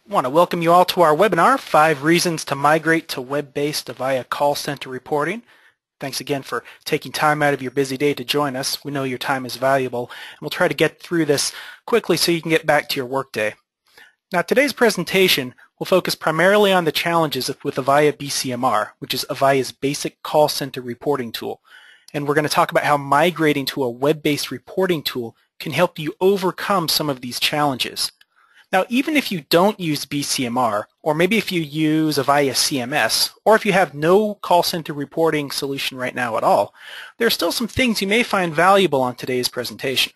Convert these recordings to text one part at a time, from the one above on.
I want to welcome you all to our webinar, 5 Reasons to Migrate to Web-Based Avaya Call Center Reporting. Thanks again for taking time out of your busy day to join us. We know your time is valuable, and we'll try to get through this quickly so you can get back to your workday. Now, today's presentation will focus primarily on the challenges with Avaya BCMR, which is Avaya's basic call center reporting tool. And we're going to talk about how migrating to a web-based reporting tool can help you overcome some of these challenges. Now, even if you don't use BCMR, or maybe if you use Avaya CMS, or if you have no call center reporting solution right now at all, there are still some things you may find valuable on today's presentation.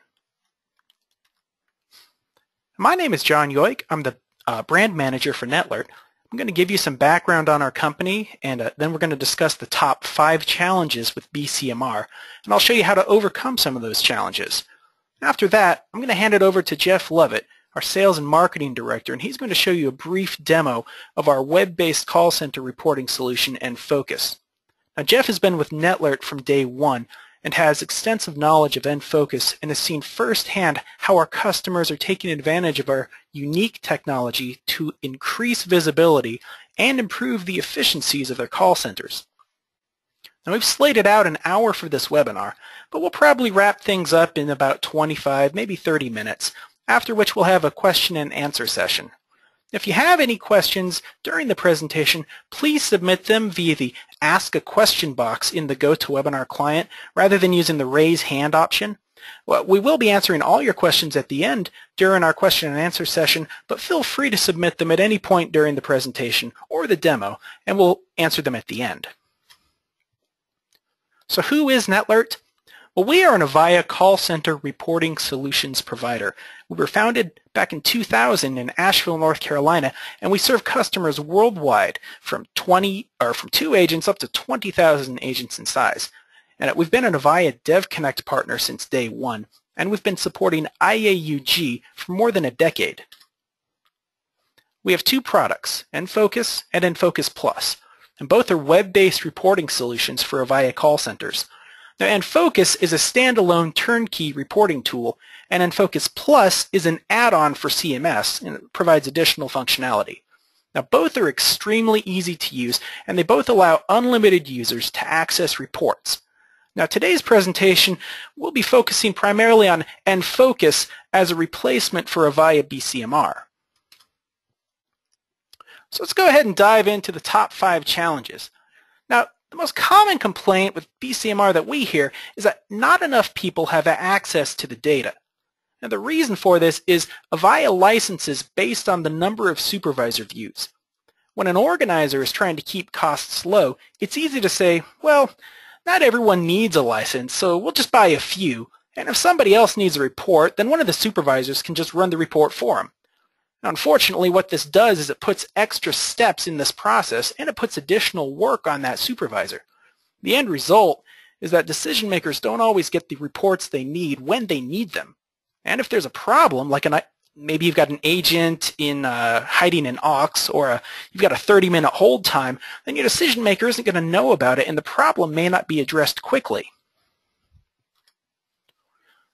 My name is John Yoik. I'm the brand manager for Netlert. I'm going to give you some background on our company, and then we're going to discuss the top 5 challenges with BCMR, and I'll show you how to overcome some of those challenges. After that, I'm going to hand it over to Jeff Lovett, our sales and marketing director, and he's going to show you a brief demo of our web-based call center reporting solution nFocus. Now, Jeff has been with Netlert from day one and has extensive knowledge of nFocus and has seen firsthand how our customers are taking advantage of our unique technology to increase visibility and improve the efficiencies of their call centers. Now, we've slated out an hour for this webinar, but we'll probably wrap things up in about 25, maybe 30 minutes, after which we'll have a question and answer session. If you have any questions during the presentation, please submit them via the Ask a Question box in the GoToWebinar client rather than using the Raise Hand option. Well, we will be answering all your questions at the end during our question and answer session, but feel free to submit them at any point during the presentation or the demo, and we'll answer them at the end. So who is Netlert? Well, we are an Avaya call center reporting solutions provider. We were founded back in 2000 in Asheville, North Carolina, and we serve customers worldwide from 2 agents up to 20,000 agents in size. And we've been an Avaya DevConnect partner since day one, and we've been supporting IAUG for more than a decade. We have 2 products, nFocus and nFocus Plus, and both are web-based reporting solutions for Avaya call centers. Now, nFocus is a standalone turnkey reporting tool, and nFocus Plus is an add-on for CMS, and it provides additional functionality. Now, both are extremely easy to use, and they both allow unlimited users to access reports. Now, today's presentation will be focusing primarily on nFocus as a replacement for Avaya BCMR. So let's go ahead and dive into the top 5 challenges. Now, the most common complaint with BCMR that we hear is that not enough people have access to the data. And the reason for this is Avaya licenses based on the number of supervisor views. When an organizer is trying to keep costs low, it's easy to say, well, not everyone needs a license, so we'll just buy a few, and if somebody else needs a report, then one of the supervisors can just run the report for them. Now, unfortunately, what this does is it puts extra steps in this process, and it puts additional work on that supervisor. The end result is that decision makers don't always get the reports they need when they need them. And if there's a problem, like maybe you've got an agent hiding an aux, or you've got a 30-minute hold time, then your decision maker isn't going to know about it, and the problem may not be addressed quickly.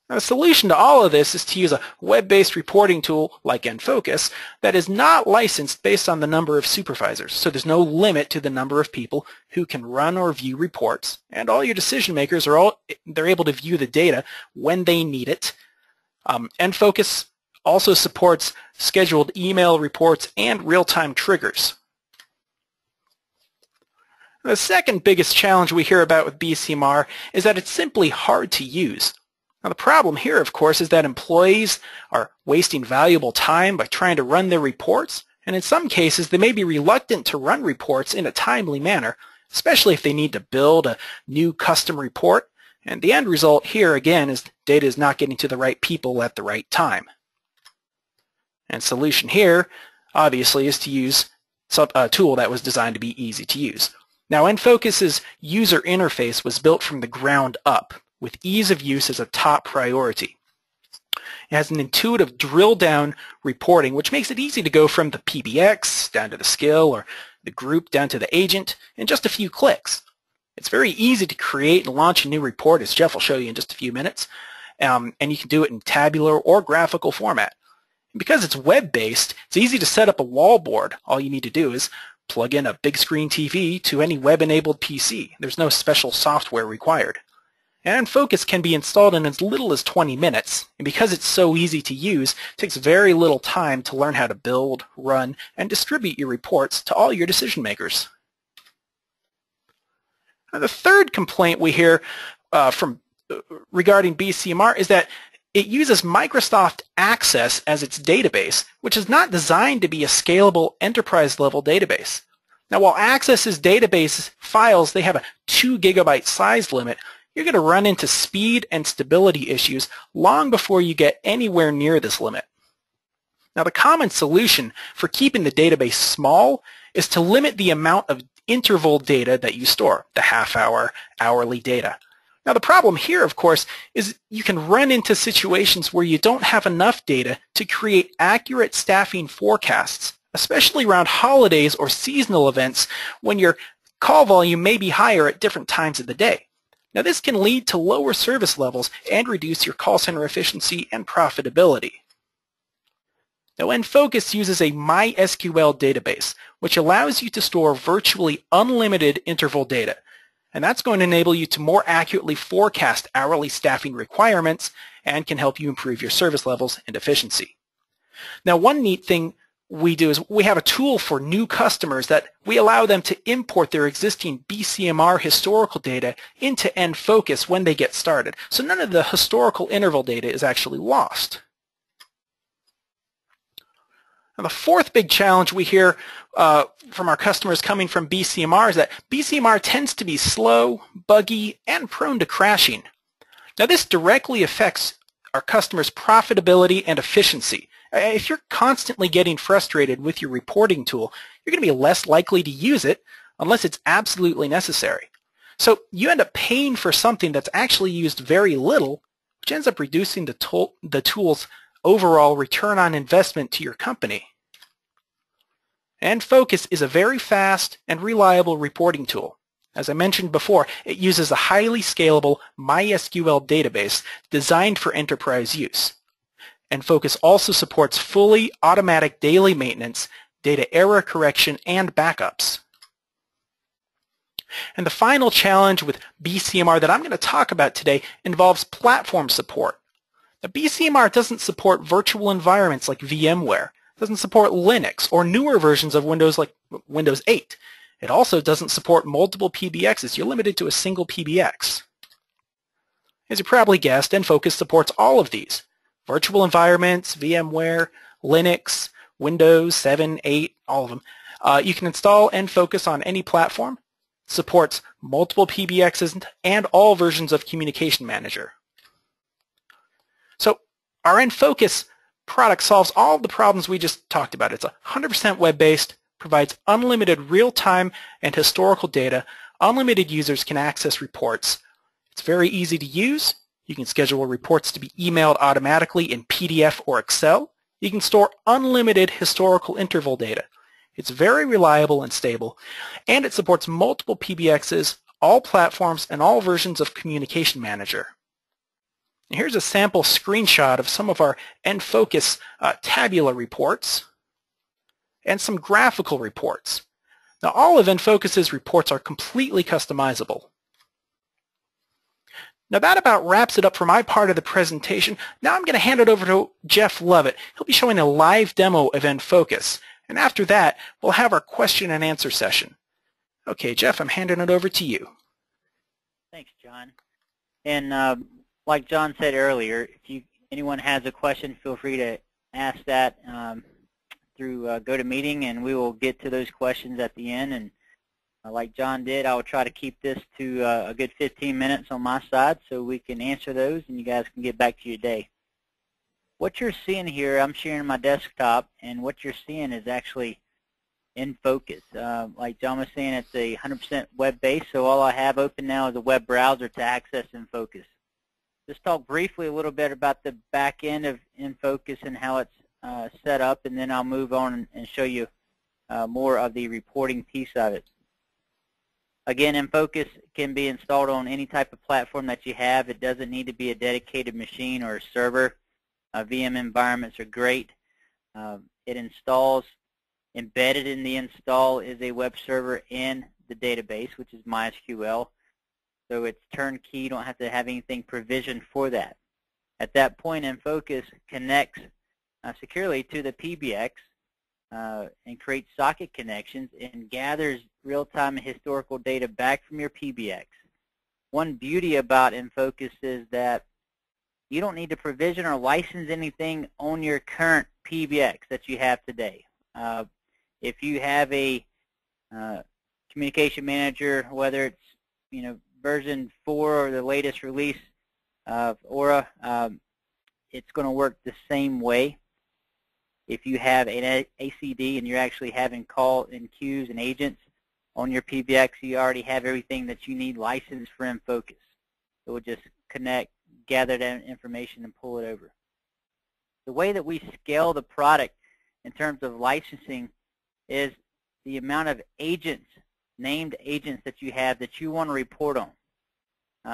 Now, the solution to all of this is to use a web-based reporting tool like nFocus that is not licensed based on the number of supervisors. So there's no limit to the number of people who can run or view reports, and all your decision makers they're able to view the data when they need it. nFocus also supports scheduled email reports and real-time triggers. The second biggest challenge we hear about with BCMR is that it's simply hard to use. Now, the problem here, of course, is that employees are wasting valuable time by trying to run their reports, and in some cases, they may be reluctant to run reports in a timely manner, especially if they need to build a new custom report, and the end result here, again, is data is not getting to the right people at the right time. And solution here, obviously, is to use a tool that was designed to be easy to use. Now, nFocus's user interface was built from the ground up, with ease of use as a top priority. It has an intuitive drill-down reporting, which makes it easy to go from the PBX down to the skill or the group down to the agent in just a few clicks. It's very easy to create and launch a new report, as Jeff will show you in just a few minutes, and you can do it in tabular or graphical format. And because it's web-based, it's easy to set up a wallboard. All you need to do is plug in a big screen TV to any web-enabled PC. There's no special software required. And Focus can be installed in as little as 20 minutes, and because it's so easy to use, it takes very little time to learn how to build, run, and distribute your reports to all your decision makers. Now, the third complaint we hear regarding BCMR is that it uses Microsoft Access as its database, which is not designed to be a scalable enterprise-level database. Now, while Access's database files, they have a 2 gigabyte size limit, you're going to run into speed and stability issues long before you get anywhere near this limit. Now, the common solution for keeping the database small is to limit the amount of interval data that you store, the half-hour, hourly data. Now, the problem here, of course, is you can run into situations where you don't have enough data to create accurate staffing forecasts, especially around holidays or seasonal events when your call volume may be higher at different times of the day. Now, this can lead to lower service levels and reduce your call center efficiency and profitability. Now, nFocus uses a MySQL database, which allows you to store virtually unlimited interval data. And that's going to enable you to more accurately forecast hourly staffing requirements and can help you improve your service levels and efficiency. Now, one neat thing we do is we have a tool for new customers that we allow them to import their existing BCMR historical data into nFocus when they get started. So none of the historical interval data is actually lost. Now, the fourth big challenge we hear from our customers coming from BCMR is that BCMR tends to be slow, buggy, and prone to crashing. Now, this directly affects our customers' profitability and efficiency. If you're constantly getting frustrated with your reporting tool, you're going to be less likely to use it unless it's absolutely necessary. So you end up paying for something that's actually used very little, which ends up reducing the tool's overall return on investment to your company. nFocus is a very fast and reliable reporting tool. As I mentioned before, it uses a highly scalable MySQL database designed for enterprise use. nFocus also supports fully automatic daily maintenance, data error correction, and backups. And the final challenge with BCMR that I'm going to talk about today involves platform support. Now, BCMR doesn't support virtual environments like VMware. It doesn't support Linux or newer versions of Windows like Windows 8. It also doesn't support multiple PBXs. You're limited to a single PBX. As you probably guessed, nFocus supports all of these. Virtual environments, VMware, Linux, Windows 7, 8, all of them. You can install nFocus on any platform. It supports multiple PBXs and all versions of Communication Manager. So our nFocus product solves all of the problems we just talked about. It's 100% web-based, provides unlimited real-time and historical data. Unlimited users can access reports. It's very easy to use. You can schedule reports to be emailed automatically in PDF or Excel. You can store unlimited historical interval data. It's very reliable and stable, and it supports multiple PBXs, all platforms, and all versions of Communication Manager. And here's a sample screenshot of some of our nFocus tabular reports and some graphical reports. Now, all of nFocus's reports are completely customizable. Now, that about wraps it up for my part of the presentation. Now I'm going to hand it over to Jeff Lovett. He'll be showing a live demo of nFocus. And after that, we'll have our question and answer session. Okay, Jeff, I'm handing it over to you. Thanks, John. And like John said earlier, if anyone has a question, feel free to ask that through GoToMeeting, and we will get to those questions at the end. And like John did, I will try to keep this to a good 15 minutes on my side so we can answer those and you guys can get back to your day. What you're seeing here, I'm sharing my desktop, and what you're seeing is actually nFocus. Like John was saying, it's a 100% web-based, so all I have open now is a web browser to access nFocus. Just talk briefly a little bit about the back end of nFocus and how it's set up, and then I'll move on and show you more of the reporting piece of it. Again, nFocus can be installed on any type of platform that you have. It doesn't need to be a dedicated machine or a server. VM environments are great. It installs, embedded in the install is a web server and the database, which is MySQL. So it's turnkey. You don't have to have anything provisioned for that. At that point, InFocus connects securely to the PBX and creates socket connections and gathers real-time and historical data back from your PBX. One beauty about InFocus is that you don't need to provision or license anything on your current PBX that you have today. If you have a communication manager, whether it's version 4 or the latest release of Aura, it's going to work the same way. If you have an ACD and you're actually having call and queues and agents on your PBX, you already have everything that you need licensed for InFocus. It will just connect, gather that information, and pull it over. The way that we scale the product in terms of licensing is the amount of agents, named agents that you have that you want to report on.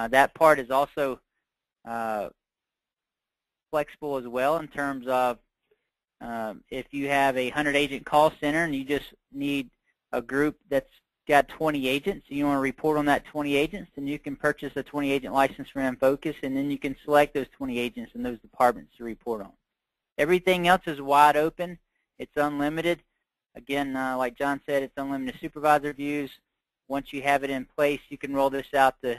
That part is also flexible as well in terms of if you have a 100-agent call center and you just need a group that's got 20 agents, and you want to report on that 20 agents, then you can purchase a 20-agent license from InFocus, and then you can select those 20 agents and those departments to report on. Everything else is wide open. It's unlimited. Again, like John said, it's unlimited supervisor views. Once you have it in place, you can roll this out to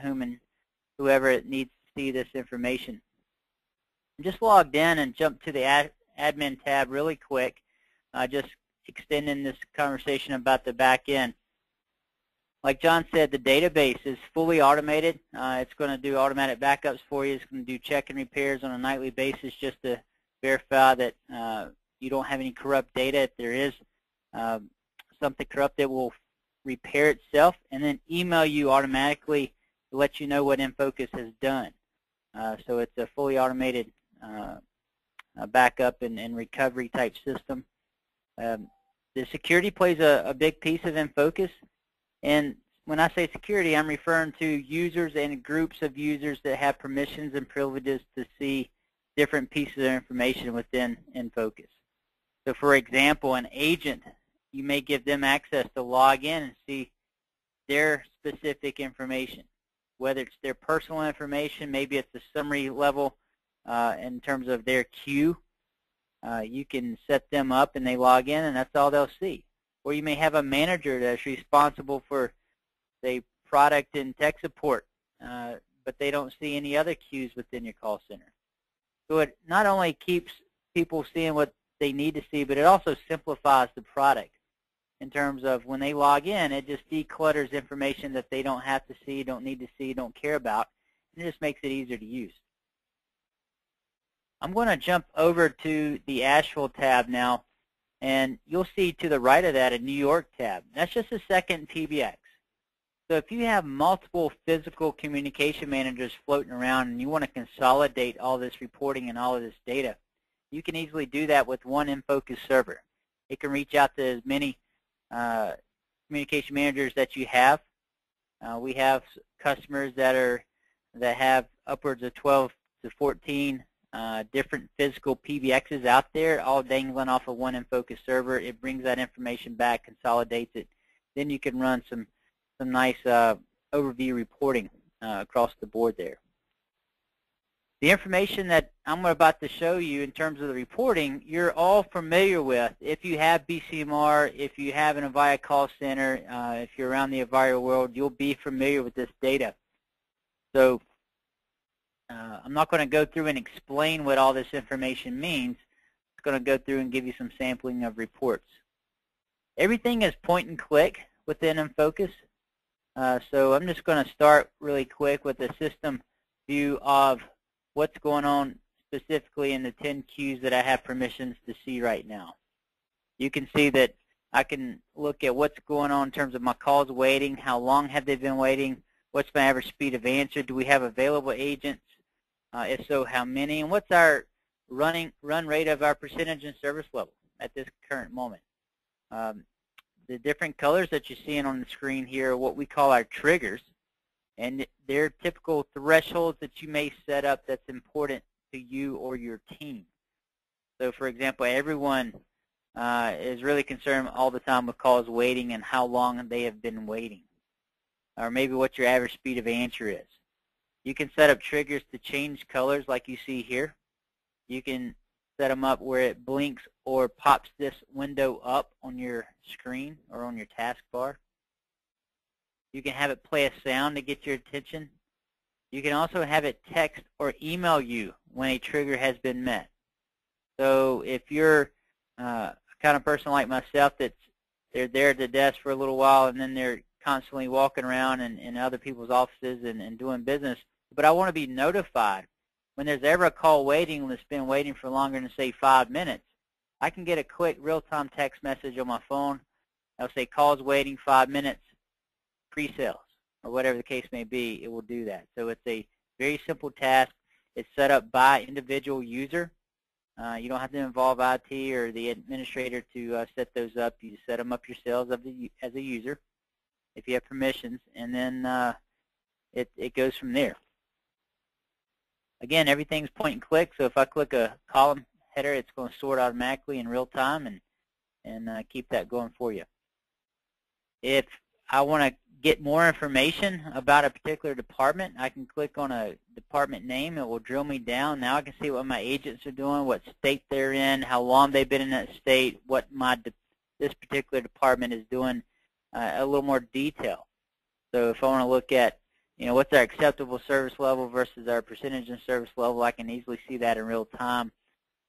whoever it needs to see this information. I'm just logged in and jump to the admin tab really quick, just extending this conversation about the back end. Like John said, the database is fully automated. It's going to do automatic backups for you. It's going to do check and repairs on a nightly basis just to verify that you don't have any corrupt data. If there is something corrupt, it will repair itself and then email you automatically to let you know what InFocus has done. So it's a fully automated backup and recovery type system. The security plays a big piece of InFocus. And when I say security, I'm referring to users and groups of users that have permissions and privileges to see different pieces of information within InFocus. So for example, an agent, you may give them access to log in and see their specific information, whether it's their personal information, maybe it's the summary level in terms of their queue. You can set them up and they log in and that's all they'll see. Or you may have a manager that's responsible for, say, product and tech support, but they don't see any other queues within your call center. So it not only keeps people seeing what they need to see, but it also simplifies the product in terms of when they log in, it just declutters information that they don't have to see, don't need to see, don't care about, and it just makes it easier to use. I'm going to jump over to the Asheville tab now. And you'll see to the right of that a New York tab. That's just a second PBX. So if you have multiple physical communication managers floating around and you want to consolidate all this reporting and all of this data, you can easily do that with one InFocus server. It can reach out to as many communication managers that you have. We have customers that have upwards of 12 to 14 different physical PBXs out there, all dangling off of one InFocus server. It brings that information back, consolidates it. Then you can run some nice overview reporting across the board there. The information that I'm about to show you in terms of the reporting, you're all familiar with. If you have BCMR, if you have an Avaya call center, if you're around the Avaya world, you'll be familiar with this data. So I'm not going to go through and explain what all this information means. It's going to go through and give you some sampling of reports. Everything is point and click within InFocus. So I'm just going to start really quick with a system view of what's going on specifically in the 10 queues that I have permissions to see right now. You can see that I can look at what's going on in terms of my calls waiting, how long have they been waiting, what's my average speed of answer, do we have available agents, if so, how many, and what's our run rate of our percentage and service level at this current moment. The different colors that you're seeing on the screen here are what we call our triggers, and they're typical thresholds that you may set up that's important to you or your team. So for example, everyone is really concerned all the time with calls waiting and how long they have been waiting, or maybe what your average speed of answer is. You can set up triggers to change colors like you see here. You can set them up where it blinks or pops this window up on your screen or on your taskbar. You can have it play a sound to get your attention. You can also have it text or email you when a trigger has been met. So if you're a kind of person like myself they're there at the desk for a little while and then they're constantly walking around in other people's offices and doing business, but I want to be notified when there's ever a call waiting that's been waiting for longer than, say, 5 minutes, I can get a quick real-time text message on my phone. I'll say, calls waiting 5 minutes, pre-sales, or whatever the case may be. It will do that. So it's a very simple task. It's set up by individual user. You don't have to involve IT or the administrator to set those up. You set them up yourselves as a user if you have permissions, and then it goes from there. Again, everything's point and click, so if I click a column header, it's going to sort automatically in real time and keep that going for you. If I want to get more information about a particular department, I can click on a department name. It will drill me down. Now I can see what my agents are doing, what state they're in, how long they've been in that state, what this particular department is doing, a little more detail. So if I want to look at what's our acceptable service level versus our percentage in service level, I can easily see that in real time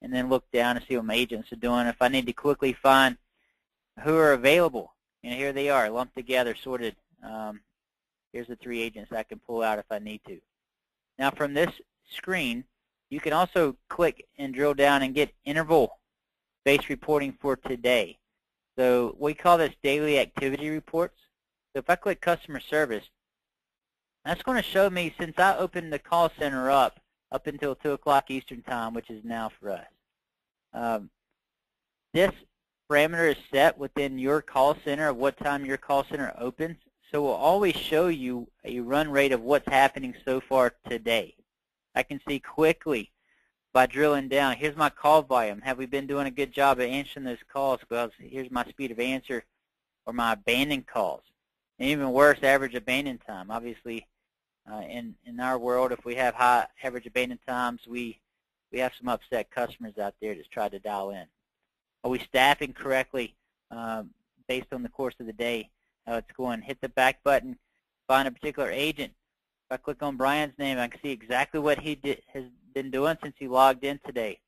and then look down and see what my agents are doing. If I need to quickly find who are available, here they are, lumped together, sorted. Here's the 3 agents I can pull out if I need to. Now from this screen, you can also click and drill down and get interval-based reporting for today. So we call this daily activity reports. So if I click customer service, that's going to show me, since I opened the call center up until 2 o'clock Eastern Time, which is now for us. This parameter is set within your call center of what time your call center opens, so it will always show you a run rate of what's happening so far today. I can see quickly by drilling down, here's my call volume. Have we been doing a good job of answering those calls? Well, here's my speed of answer or my abandoned calls. And even worse, average abandon time. Obviously, in our world, if we have high average abandon times, we have some upset customers out there that's tried to dial in. Are we staffing correctly based on the course of the day? How it's going. Hit the back button, find a particular agent. If I click on Brian's name, I can see exactly what he has been doing since he logged in today.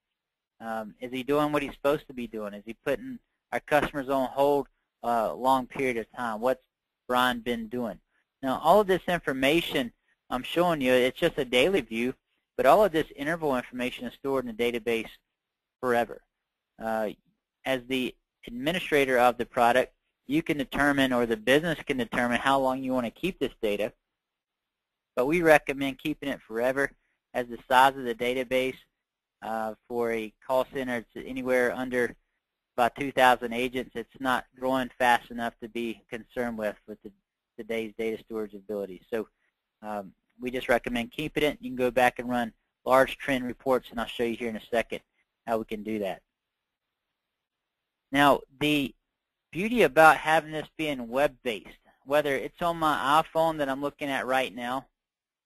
Is he doing what he's supposed to be doing? Is he putting our customers on hold a long period of time? What's Brian been doing? Now, all of this information I'm showing you, it's just a daily view, but all of this interval information is stored in the database forever. As the administrator of the product, you can determine, or the business can determine, how long you want to keep this data, but we recommend keeping it forever, as the size of the database for a call center, it's anywhere under about 2,000 agents. It's not growing fast enough to be concerned with today's data storage ability. So we just recommend keeping it. You can go back and run large trend reports, and I'll show you here in a second how we can do that. Now, the beauty about having this being web-based, whether it's on my iPhone that I'm looking at right now,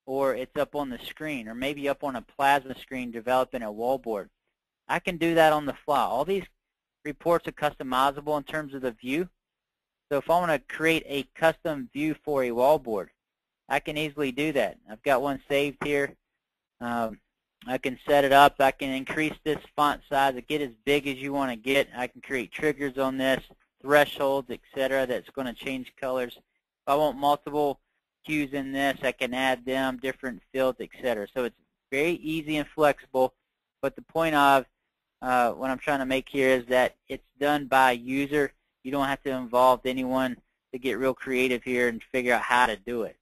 or it's up on the screen, or maybe up on a plasma screen developing a wallboard, I can do that on the fly. All these reports are customizable in terms of the view. So if I want to create a custom view for a wallboard, I can easily do that. I've got one saved here. I can set it up. I can increase this font size to get as big as you want to get. I can create triggers on this, thresholds, etc. that's going to change colors. If I want multiple cues in this, I can add them, different fields, etc. So it's very easy and flexible. But the point of what I'm trying to make here is that it's done by user. You don't have to involve anyone to get real creative here and figure out how to do it.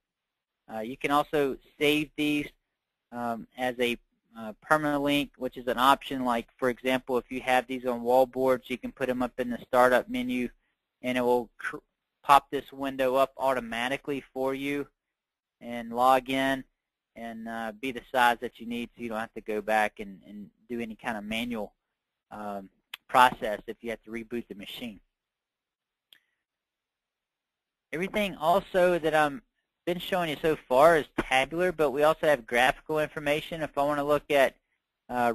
You can also save these as a permanent link, which is an option. Like, for example, if you have these on wall boards, you can put them up in the startup menu, and it will pop this window up automatically for you and log in and be the size that you need, so you don't have to go back and do any kind of manual process if you have to reboot the machine. Everything also that I've been showing you so far is tabular, but we also have graphical information. If I want to look at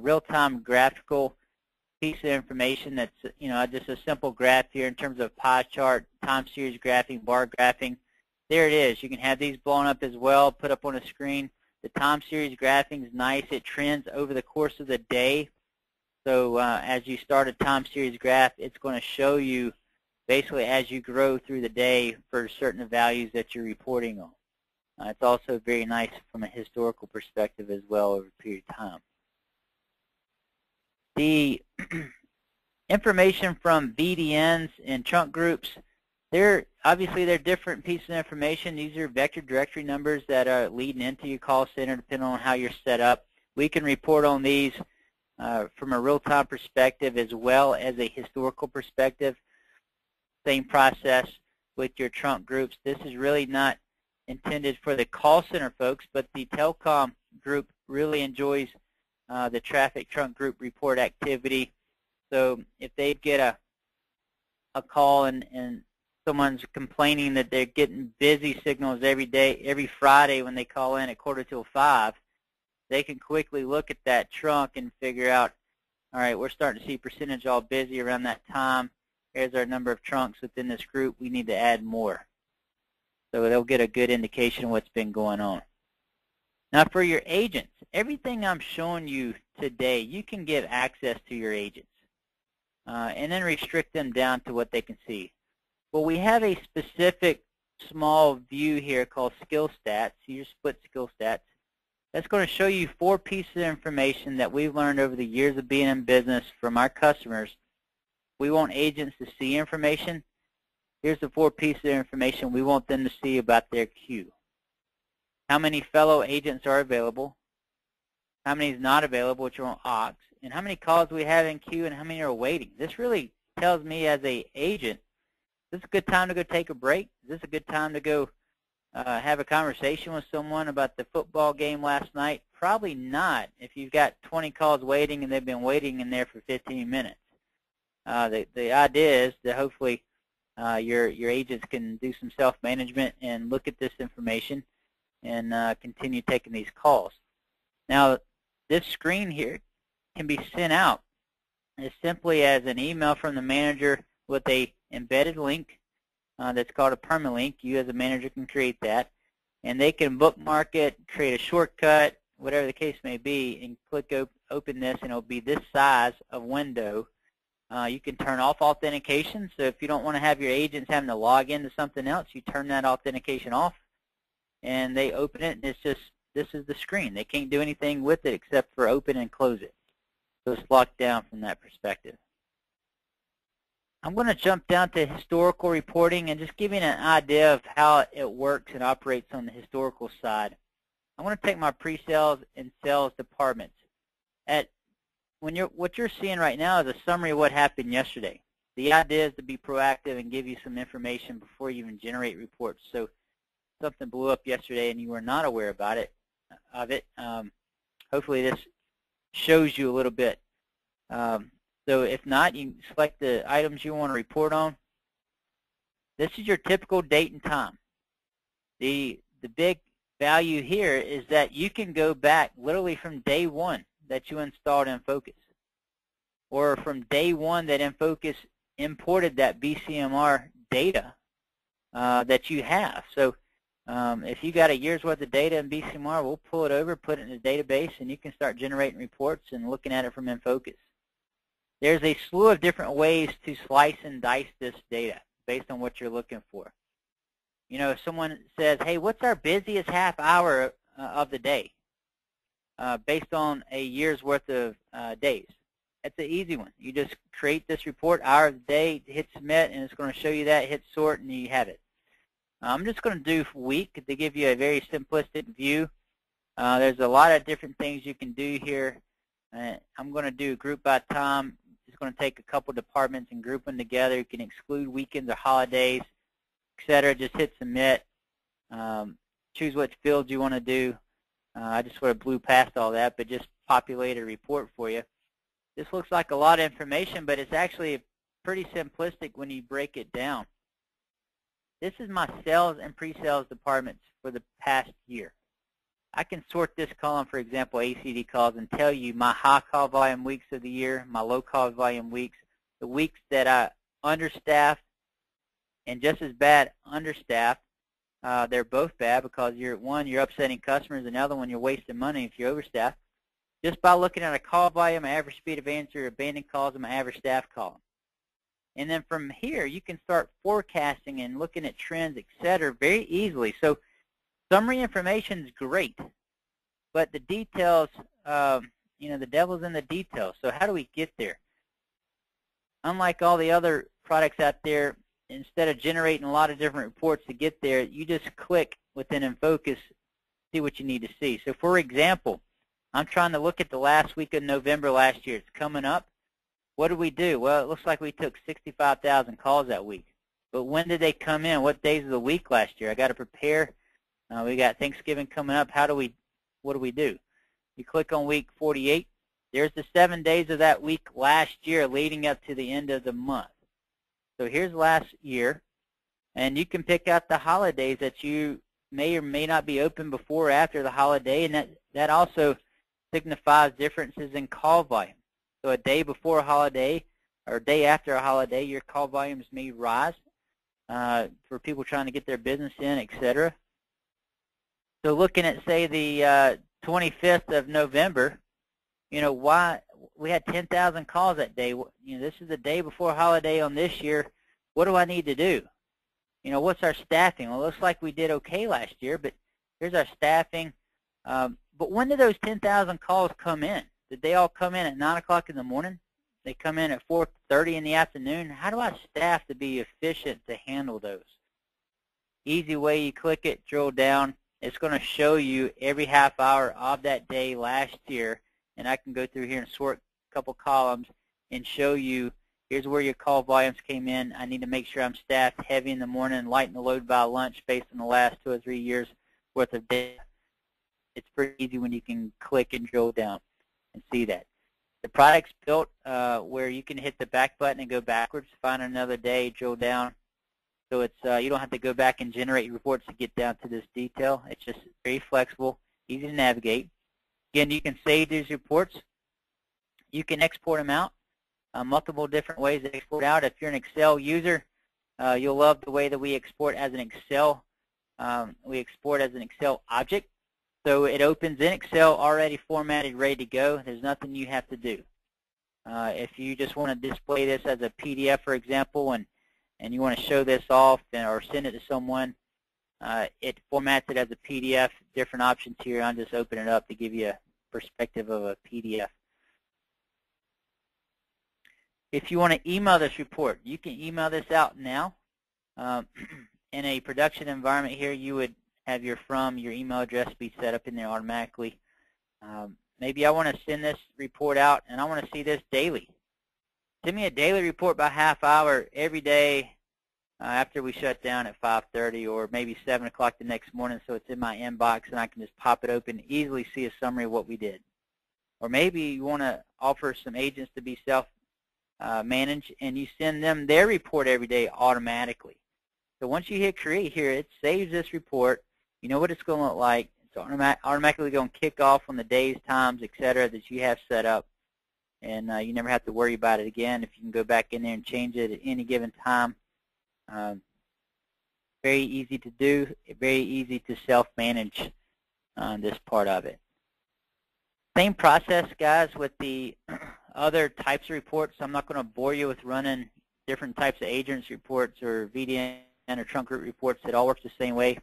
real-time graphical piece of information that's, just a simple graph here in terms of pie chart, time series graphing, bar graphing, there it is. You can have these blown up as well, put up on a screen. The time series graphing is nice. It trends over the course of the day. So as you start a time series graph, it's going to show you basically as you grow through the day for certain values that you're reporting on. It's also very nice from a historical perspective as well over a period of time. The information from BDNs and trunk groups, obviously they're different pieces of information. These are vector directory numbers that are leading into your call center depending on how you're set up. We can report on these from a real-time perspective as well as a historical perspective. Same process with your trunk groups. This is really not intended for the call center folks, but the telecom group really enjoys the traffic trunk group report activity. So if they get a call and someone's complaining that they're getting busy signals every day, every Friday when they call in at 4:45, they can quickly look at that trunk and figure out, all right, we're starting to see percentage all busy around that time. Here's our number of trunks within this group. We need to add more. So they'll get a good indication of what's been going on. Now for your agents, everything I'm showing you today, you can give access to your agents and then restrict them down to what they can see. Well, we have a specific small view here called skill stats, your split skill stats. That's going to show you 4 pieces of information that we've learned over the years of being in business from our customers. We want agents to see information. Here's the 4 pieces of information we want them to see about their queue. How many fellow agents are available, how many is not available, which are on aux, and how many calls we have in queue and how many are waiting. This really tells me as an agent, is this a good time to go take a break? Is this a good time to go have a conversation with someone about the football game last night? Probably not if you've got 20 calls waiting and they've been waiting in there for 15 minutes. The idea is that hopefully your agents can do some self-management and look at this information and continue taking these calls. Now, this screen here can be sent out as simply as an email from the manager with a embedded link that's called a permalink. You as a manager can create that, and they can bookmark it, create a shortcut, whatever the case may be, and click open this, and it'll be this size of window. You can turn off authentication, so if you don't want to have your agents having to log into something else, you turn that authentication off, and they open it, and it's just, this is the screen. They can't do anything with it except for open and close it. So it's locked down from that perspective. I'm going to jump down to historical reporting and just give you an idea of how it works and operates on the historical side. I'm going to take my pre-sales and sales departments. What you're seeing right now is a summary of what happened yesterday. The idea is to be proactive and give you some information before you even generate reports. So something blew up yesterday and you were not aware about it. Hopefully this shows you a little bit. So if not, you can select the items you want to report on. This is your typical date and time. The big value here is that you can go back literally from day one that you installed InFocus, or from day one that InFocus imported that BCMR data that you have. So if you got a year's worth of data in BCMR, we'll pull it over, put it in the database, and you can start generating reports and looking at it from InFocus. There's a slew of different ways to slice and dice this data based on what you're looking for. You know, if someone says, hey, what's our busiest half hour of the day based on a year's worth of days? That's an easy one. You just create this report, hour of the day, hit submit, and it's going to show you that, hit sort, and you have it. I'm just going to do week to give you a very simplistic view. There's a lot of different things you can do here. I'm going to do group by time. Just going to take a couple departments and group them together. You can exclude weekends or holidays, etc. Just hit submit. Choose what fields you want to do. I just sort of blew past all that, but just populate a report for you. This looks like a lot of information, but it's actually pretty simplistic when you break it down. This is my sales and pre-sales departments for the past year. I can sort this column, for example, ACD calls, and tell you my high call volume weeks of the year, my low call volume weeks, the weeks that I understaffed, and just as bad understaffed. They're both bad because you're upsetting customers, and the other one, you're wasting money if you're overstaffed. Just by looking at a call volume, average speed of answer, abandoned calls, and my average staff column. And then from here, you can start forecasting and looking at trends, etc., very easily. So summary information is great, but the details, the devil's in the details. So how do we get there? Unlike all the other products out there, instead of generating a lot of different reports to get there, you just click within InFocus, see what you need to see. So for example, I'm trying to look at the last week of November last year. It's coming up. What did we do? Well, it looks like we took 65,000 calls that week. But when did they come in? What days of the week last year? I got to prepare. We got Thanksgiving coming up. What do we do? You click on week 48. There's the 7 days of that week last year leading up to the end of the month. So here's last year, and you can pick out the holidays that you may or may not be open before or after the holiday, and that also signifies differences in call volume. So a day before a holiday or a day after a holiday, your call volumes may rise for people trying to get their business in, etc. So looking at, say, the 25th of November, why we had 10,000 calls that day. This is the day before holiday on this year. What do I need to do? What's our staffing? Well, it looks like we did okay last year, but here's our staffing. But when did those 10,000 calls come in? Did they all come in at 9 o'clock in the morning? They come in at 4:30 in the afternoon? How do I staff to be efficient to handle those? Easy way, you click it, drill down. It's going to show you every half hour of that day last year, and I can go through here and sort a couple columns and show you, here's where your call volumes came in. I need to make sure I'm staffed heavy in the morning, light in the load by lunch based on the last 2 or 3 years worth of data. It's pretty easy when you can click and drill down and see that. The product's built where you can hit the back button and go backwards, find another day, drill down. So it's you don't have to go back and generate reports to get down to this detail. It's just very flexible, easy to navigate. Again, you can save these reports. You can export them out. Multiple different ways to export out. If you're an Excel user, you'll love the way that we export as an Excel. We export as an Excel object. So it opens in Excel already formatted, ready to go. There's nothing you have to do. If you just want to display this as a PDF, for example, and you want to show this off or send it to someone, it formats it as a PDF. Different options here. I'm just opening it up to give you a perspective of a PDF. If you want to email this report, you can email this out now. In a production environment here, you would have your email address be set up in there automatically. Maybe I want to send this report out and I want to see this daily. Send me a daily report by half hour every day after we shut down at 5:30 or maybe 7 o'clock the next morning, so it's in my inbox and I can just pop it open and easily see a summary of what we did. Or maybe you want to offer some agents to be self-managed and you send them their report every day automatically. So once you hit create here, it saves this report. You know what it's going to look like. It's automatically going to kick off on the days, times, etc. that you have set up. And you never have to worry about it again if you can go back in there and change it at any given time. Very easy to do, very easy to self-manage this part of it. Same process, guys, with the other types of reports. I'm not going to bore you with running different types of agents reports or VDN or trunk route reports. It all works the same way.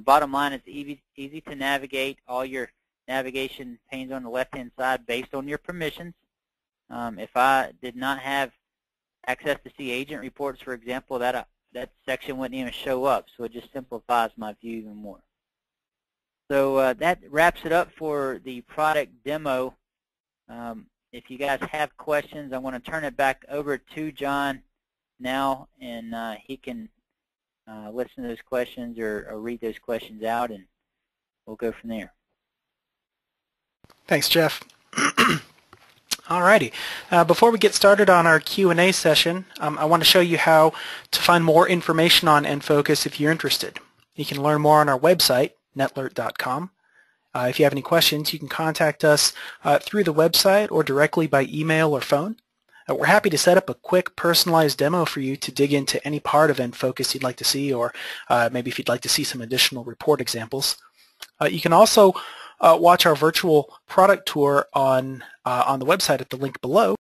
Bottom line, it's easy to navigate. All your navigation panes on the left-hand side based on your permissions. If I did not have access to see agent reports, for example, that section wouldn't even show up. So it just simplifies my view even more. So that wraps it up for the product demo. If you guys have questions, I want to turn it back over to John now, and he can listen to those questions or read those questions out, and we'll go from there. Thanks, Jeff. Alrighty. Before we get started on our Q&A session, I want to show you how to find more information on nFocus if you're interested. You can learn more on our website, netlert.com. If you have any questions, you can contact us through the website or directly by email or phone. We're happy to set up a quick personalized demo for you to dig into any part of nFocus you'd like to see, or maybe if you'd like to see some additional report examples. You can also watch our virtual product tour on the website at the link below.